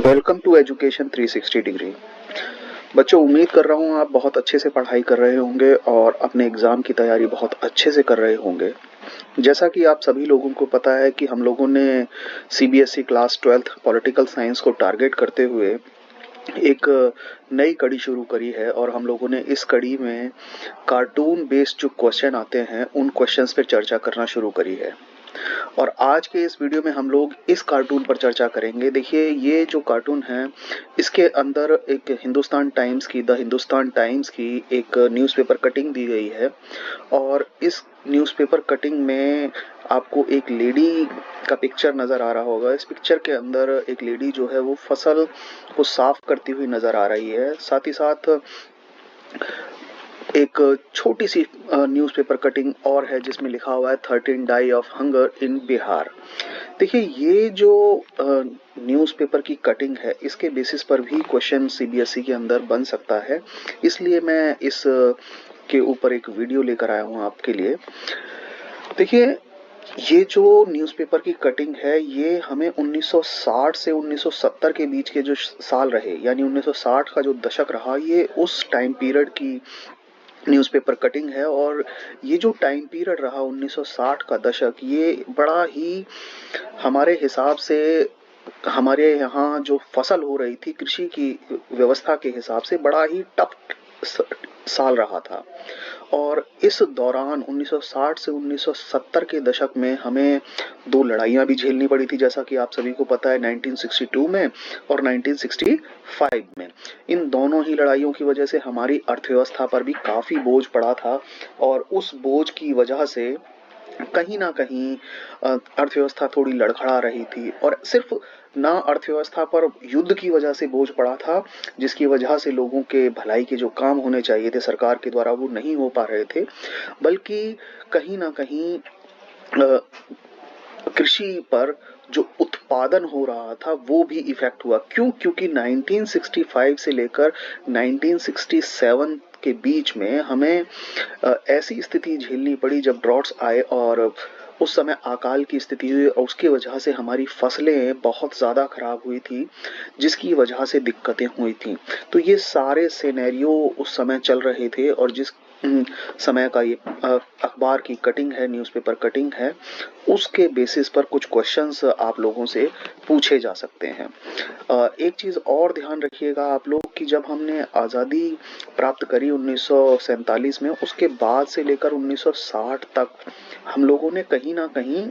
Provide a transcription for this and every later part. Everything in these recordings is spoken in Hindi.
Welcome to education 360 degree. बच्चों, उम्मीद कर रहा हूँ आप बहुत अच्छे से पढ़ाई कर रहे होंगे और अपने एग्ज़ाम की तैयारी बहुत अच्छे से कर रहे होंगे। जैसा कि आप सभी लोगों को पता है कि हम लोगों ने CBSE class 12th political science को टारगेट करते हुए एक नई कड़ी शुरू करी है और हम लोगों ने इस कड़ी में कार्टून बेस्ड जो क्वेश्चन आते हैं उन क्वेश्चंस पे चर्चा करना शुरू करी है। और आज के इस वीडियो में हम लोग इस कार्टून पर चर्चा करेंगे। देखिए, ये जो कार्टून है इसके अंदर एक द हिंदुस्तान टाइम्स की एक न्यूज़पेपर कटिंग दी गई है और इस न्यूज़पेपर कटिंग में आपको एक लेडी का पिक्चर नज़र आ रहा होगा। इस पिक्चर के अंदर एक लेडी जो है वो फसल को साफ करती हुई नज़र आ रही है। साथ ही साथ एक छोटी सी न्यूज़पेपर कटिंग और है जिसमें लिखा हुआ है 13 die of hunger in Bihar. देखिए, ये जो न्यूज़पेपर की कटिंग है इसके बेसिस पर भी क्वेश्चन सीबीएसई के अंदर बन सकता है, इसलिए मैं इस के ऊपर एक वीडियो लेकर आया हूँ आपके लिए। देखिए, ये जो न्यूज़पेपर की कटिंग है ये हमें 1960 से 1970 के बीच के जो साल रहे, यानी 1960 का जो दशक रहा, ये उस टाइम पीरियड की न्यूज़पेपर कटिंग है। और ये जो टाइम पीरियड रहा 1960 का दशक, ये बड़ा ही हमारे हिसाब से हमारे यहाँ जो फसल हो रही थी कृषि की व्यवस्था के हिसाब से बड़ा ही टफ साल रहा था। और इस दौरान 1960 से 1970 के दशक में हमें दो लड़ाइयाँ भी झेलनी पड़ी थी, जैसा कि आप सभी को पता है, 1962 में और 1965 में। इन दोनों ही लड़ाइयों की वजह से हमारी अर्थव्यवस्था पर भी काफ़ी बोझ पड़ा था और उस बोझ की वजह से कहीं ना कहीं अर्थव्यवस्था थोड़ी लड़खड़ा रही थी। और सिर्फ ना अर्थव्यवस्था पर युद्ध की वजह से बोझ पड़ा था, जिसकी वजह से लोगों के भलाई के जो काम होने चाहिए थे सरकार के द्वारा वो नहीं हो पा रहे थे, बल्कि कहीं ना कहीं कृषि पर जो उत्पादन हो रहा था वो भी इफेक्ट हुआ। क्योंकि 1965 से लेकर 1967 के बीच में हमें ऐसी स्थिति झेलनी पड़ी जब ड्रॉट्स आए और उस समय अकाल की स्थिति हुई और उसकी वजह से हमारी फसलें बहुत ज़्यादा खराब हुई थी, जिसकी वजह से दिक्कतें हुई थी। तो ये सारे सिनेरियो उस समय चल रहे थे और जिस समय का ये अखबार की कटिंग है, न्यूज़पेपर कटिंग है, उसके बेसिस पर कुछ क्वेश्चंस आप लोगों से पूछे जा सकते हैं। एक चीज़ और ध्यान रखिएगा आप लोग कि जब हमने आज़ादी प्राप्त करी 1947 में, उसके बाद से लेकर 1960 तक हम लोगों ने कहीं ना कहीं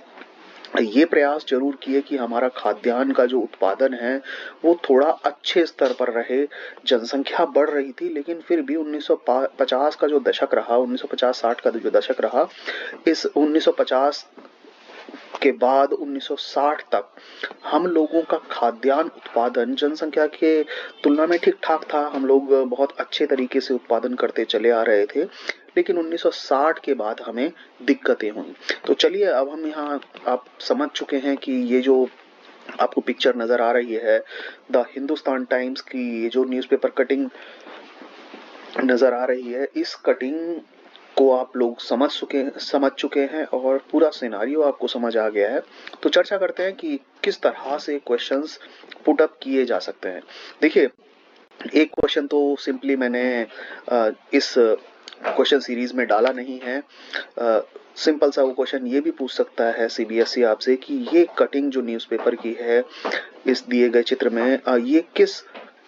ये प्रयास जरूर किए कि हमारा खाद्यान्न का जो उत्पादन है वो थोड़ा अच्छे स्तर पर रहे। जनसंख्या बढ़ रही थी, लेकिन फिर भी 1950 का जो दशक रहा, 1950-60 का जो दशक रहा, इस 1950 के बाद 1960 तक हम लोगों का खाद्यान्न उत्पादन जनसंख्या के तुलना में ठीक ठाक था। हम लोग बहुत अच्छे तरीके से उत्पादन करते चले आ रहे थे, लेकिन 1960 के बाद हमें दिक्कतें हुई। तो चलिए, अब हम यहाँ आप समझ चुके हैं कि ये जो आपको पिक्चर नजर आ रही है द हिंदुस्तान टाइम्स की, ये जो न्यूज़पेपर कटिंग नजर आ रही है, इस कटिंग को आप लोग समझ चुके हैं और पूरा सिनारियो आपको समझ आ गया है। तो चर्चा करते हैं कि किस तरह से क्वेश्चंस पुट अप किए जा सकते हैं। देखिए, एक क्वेश्चन तो सिंपली मैंने इस क्वेश्चन सीरीज में डाला नहीं है। सिंपल सा वो क्वेश्चन ये भी पूछ सकता है सीबीएसई आपसे कि ये कटिंग जो न्यूज़पेपर की है इस दिए गए चित्र में, ये किस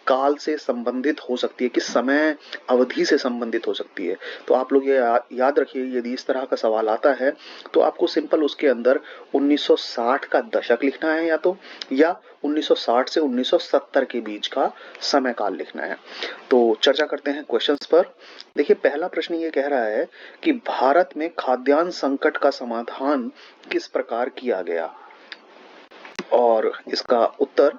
काल से संबंधित हो सकती है, किस समय अवधि से संबंधित हो सकती है। तो आप लोग ये याद रखिए, यदि इस तरह का सवाल आता है तो आपको सिंपल उसके अंदर 1960 का दशक लिखना है या 1960 से 1970 के बीच का समय काल लिखना है। तो चर्चा करते हैं क्वेश्चंस पर। देखिए, पहला प्रश्न ये कह रहा है कि भारत में खाद्यान्न संकट का समाधान किस प्रकार किया गया, और इसका उत्तर,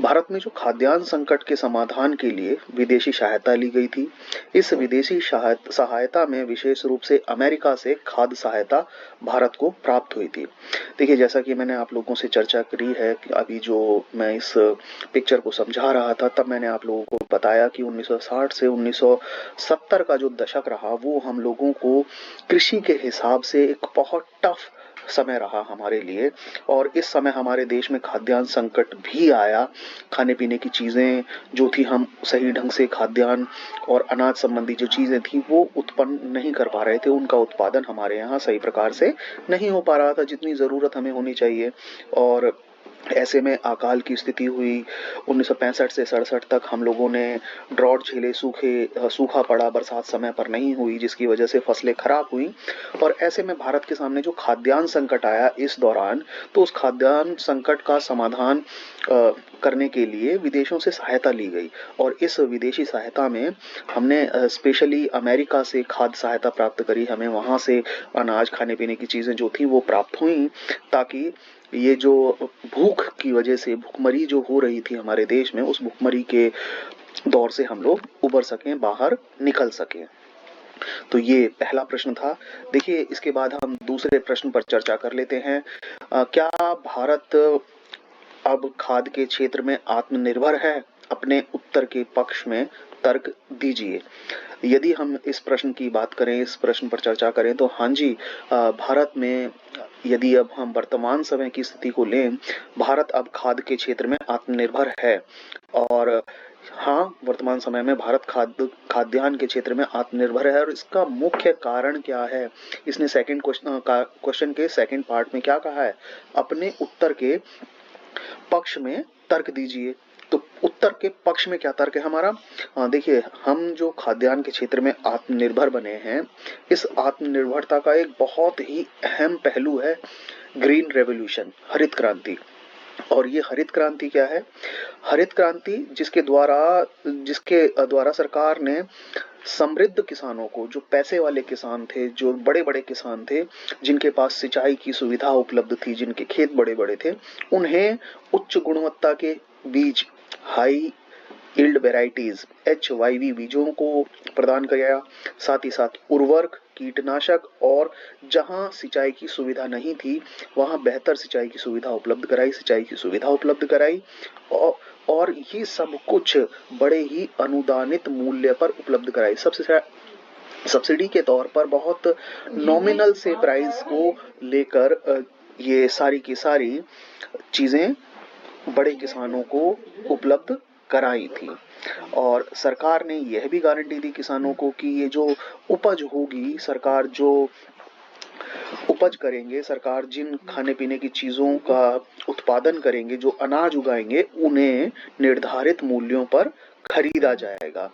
भारत में जो खाद्यान्न संकट के समाधान के लिए विदेशी सहायता ली गई थी। इस विदेशी सहायता में विशेष रूप से अमेरिका से खाद्य सहायता भारत को प्राप्त हुई थी। देखिए, जैसा कि मैंने आप लोगों से चर्चा करी है कि अभी जो मैं इस पिक्चर को समझा रहा था तब मैंने आप लोगों को बताया कि 1960 से 1970 का जो दशक रहा वो हम लोगों को कृषि के हिसाब से एक बहुत टफ समय रहा हमारे लिए, और इस समय हमारे देश में खाद्यान्न संकट भी आया। खाने पीने की चीज़ें जो थी, हम सही ढंग से खाद्यान्न और अनाज संबंधी जो चीज़ें थी वो उत्पन्न नहीं कर पा रहे थे, उनका उत्पादन हमारे यहाँ सही प्रकार से नहीं हो पा रहा था जितनी ज़रूरत हमें होनी चाहिए। और ऐसे में अकाल की स्थिति हुई। 1965 से 67 तक हम लोगों ने ड्रॉट झेले, सूखा पड़ा, बरसात समय पर नहीं हुई जिसकी वजह से फसलें खराब हुई। और ऐसे में भारत के सामने जो खाद्यान्न संकट आया इस दौरान, तो उस खाद्यान्न संकट का समाधान करने के लिए विदेशों से सहायता ली गई। और इस विदेशी सहायता में हमने स्पेशली अमेरिका से खाद्य सहायता प्राप्त करी। हमें वहाँ से अनाज, खाने पीने की चीज़ें जो थी वो प्राप्त हुई, ताकि ये जो भूख की वजह से भुखमरी जो हो रही थी हमारे देश में, उस भुखमरी के दौर से हम लोग उबर सकें, बाहर निकल सकें। तो ये पहला प्रश्न था। देखिए, इसके बाद हम दूसरे प्रश्न पर चर्चा कर लेते हैं। क्या भारत अब खाद्य के क्षेत्र में आत्मनिर्भर है? अपने उत्तर के पक्ष में तर्क दीजिए। यदि हम इस प्रश्न की बात करें, इस प्रश्न पर चर्चा करें, तो हाँ जी, भारत में यदि अब हम वर्तमान समय की स्थिति को लें, भारत अब खाद्य के क्षेत्र में आत्मनिर्भर है। और हाँ, वर्तमान समय में भारत खाद्यान्न के क्षेत्र में आत्मनिर्भर है। और इसका मुख्य कारण क्या है? इसने सेकंड क्वेश्चन के सेकंड पार्ट में क्या कहा है? अपने उत्तर के पक्ष में तर्क दीजिए। तो उत्तर के पक्ष में क्या तर्क है हमारा? देखिए, हम जो खाद्यान्न के क्षेत्र में आत्मनिर्भर बने हैं, इस आत्मनिर्भरता का एक बहुत ही अहम पहलू है ग्रीन रेवोल्यूशन, हरित क्रांति। और ये हरित क्रांति क्या है? हरित क्रांति जिसके द्वारा सरकार ने समृद्ध किसानों को, जो पैसे वाले किसान थे, जो बड़े बड़े किसान थे, जिनके पास सिंचाई की सुविधा उपलब्ध थी, जिनके खेत बड़े बड़े थे, उन्हें उच्च गुणवत्ता के बीज, हाई यील्ड वेराइटीज, HYV बीजों को प्रदान किया। साथ ही साथ उर्वरक, कीटनाशक, और जहां सिंचाई की सुविधा नहीं थी वहां बेहतर सिंचाई की सुविधा उपलब्ध कराई। और ये सब कुछ बड़े ही अनुदानित मूल्य पर उपलब्ध कराई। सब्सिडी के तौर पर बहुत नॉमिनल से प्राइस को लेकर ये सारी की सारी चीजें बड़े किसानों को उपलब्ध कराई थी। और सरकार ने यह भी गारंटी दी किसानों को कि ये जो उपज होगी, सरकार जो उपज करेंगे, सरकार जिन खाने पीने की चीजों का उत्पादन करेंगे, जो अनाज उगाएंगे, उन्हें निर्धारित मूल्यों पर खरीदा जाएगा।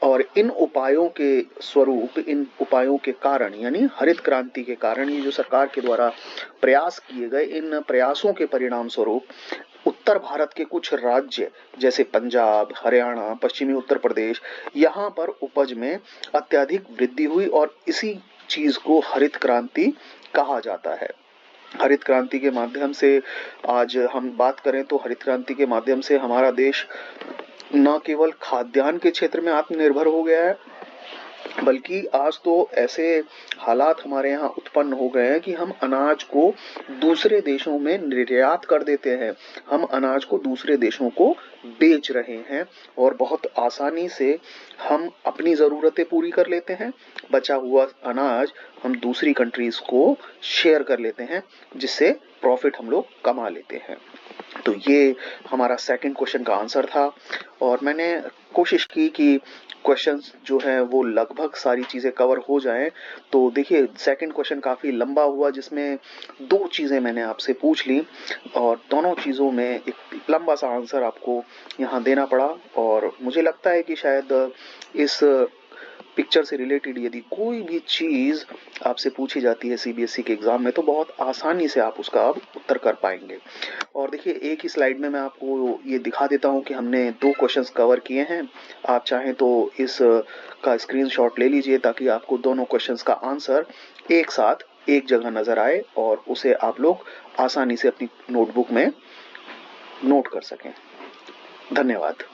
और इन उपायों के स्वरूप, इन उपायों के कारण, यानी हरित क्रांति के कारण, ये जो सरकार के द्वारा प्रयास किए गए, इन प्रयासों के परिणाम स्वरूप उत्तर भारत के कुछ राज्य जैसे पंजाब, हरियाणा, पश्चिमी उत्तर प्रदेश, यहाँ पर उपज में अत्यधिक वृद्धि हुई। और इसी चीज को हरित क्रांति कहा जाता है। हरित क्रांति के माध्यम से आज हम बात करें तो हरित क्रांति के माध्यम से हमारा देश न केवल खाद्यान्न के क्षेत्र में आत्मनिर्भर हो गया है, बल्कि आज तो ऐसे हालात हमारे यहाँ उत्पन्न हो गए हैं कि हम अनाज को दूसरे देशों में निर्यात कर देते हैं। हम अनाज को दूसरे देशों को बेच रहे हैं और बहुत आसानी से हम अपनी ज़रूरतें पूरी कर लेते हैं। बचा हुआ अनाज हम दूसरी कंट्रीज को शेयर कर लेते हैं, जिससे प्रॉफिट हम लोग कमा लेते हैं। तो ये हमारा सेकंड क्वेश्चन का आंसर था। और मैंने कोशिश की कि क्वेश्चंस जो हैं वो लगभग सारी चीज़ें कवर हो जाएं। तो देखिए, सेकंड क्वेश्चन काफ़ी लंबा हुआ, जिसमें दो चीज़ें मैंने आपसे पूछ ली और दोनों चीज़ों में एक लंबा सा आंसर आपको यहाँ देना पड़ा। और मुझे लगता है कि शायद इस पिक्चर से रिलेटेड यदि कोई भी चीज़ आपसे पूछी जाती है CBSE के एग्ज़ाम में, तो बहुत आसानी से आप उसका अब उत्तर कर पाएंगे। और देखिए, एक ही स्लाइड में मैं आपको ये दिखा देता हूँ कि हमने दो क्वेश्चंस कवर किए हैं। आप चाहें तो इस का स्क्रीनशॉट ले लीजिए, ताकि आपको दोनों क्वेश्चंस का आंसर एक साथ एक जगह नज़र आए और उसे आप लोग आसानी से अपनी नोटबुक में नोट कर सकें। धन्यवाद।